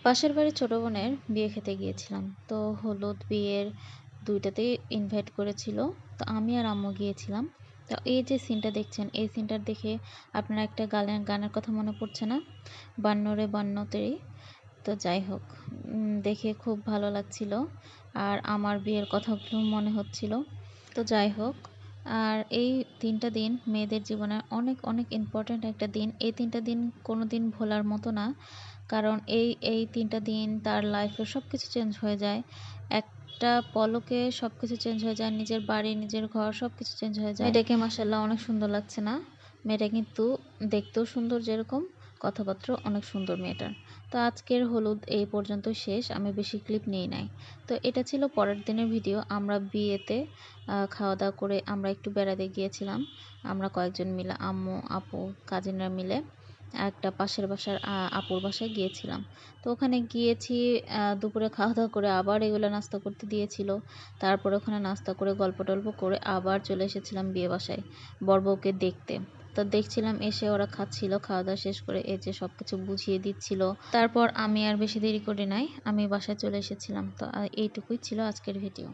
পাশের বাড়ির ছোট বোনের বিয়ে খেতে গিয়েছিলাম। তো হলুদ বিয়ের ২ টাতেই ইনভাইট করেছিল। তো আমি আর আম্মু গিয়েছিলাম। তো এই যে সিনটা দেখছেন, এই সিনটা দেখে আপনার একটা গানের কথা মনে পড়ছে না? বান্নরে বান্নতেই। তো যাই হোক, দেখে খুব ভালো লাগছিল। আর আমার বিয়ের কথাগুলো মনে হচ্ছিল। তো যাই হোক, আর এই ৩ টা দিন মেয়েদের জীবনে অনেক, অনেক ইম্পোর্টেন্ট একটা দিন। এই ৩ টা দিন কোনোদিন ভোলার মতো না। কারণ এই ৩ টা দিন তার লাইফের সবকিছু চেঞ্জ হয়ে যায়। একটা পলকে সবকিছু চেঞ্জ হয়ে যায়। নিজের বাড়ি, নিজের ঘর সবকিছু চেঞ্জ হয়ে যায়। মেয়েটাকে মাশাআল্লাহ অনেক সুন্দর লাগছে না? মেয়েটা কিন্তু দেখতেও সুন্দর যেরকম, কথাবার্তাও অনেক সুন্দর মেয়েটার। তো আজকের হলুদ এই পর্যন্ত শেষ। আমি বেশি ক্লিপ নিই নাই। তো এটা ছিল পরের দিনের ভিডিও। আমরা বিয়েতে খাওয়া-দাওয়া করে আমরা একটু বেড়াতে গিয়েছিলাম। আমরা কয়েকজন মিলে আম্মু, আপু, কাজিনরা মিলে একটা পাশের বাসার আপুর বাসায় গিয়েছিলাম। তো ওখানে গিয়েছি, দুপুরে খাওয়া-দাওয়া করে আবার এগুলা নাস্তা করতে দিয়েছিল। তারপরে ওখানে নাস্তা করে গল্প-টল্প করে আবার চলে এসেছিলাম বিয়ে বাসায় বর-বউকে দেখতে। তো দেখছিলাম এসে ওরা খাচ্ছিল, খাওয়া-দাওয়া শেষ করে এই যে সবকিছু বুঝিয়ে দিচ্ছিল। তারপর আমি আর বেশি দেরি করি নাই। আমি বাসায় চলে এসেছিলাম। তো এইটুকুই ছিল আজকের ভিডিও।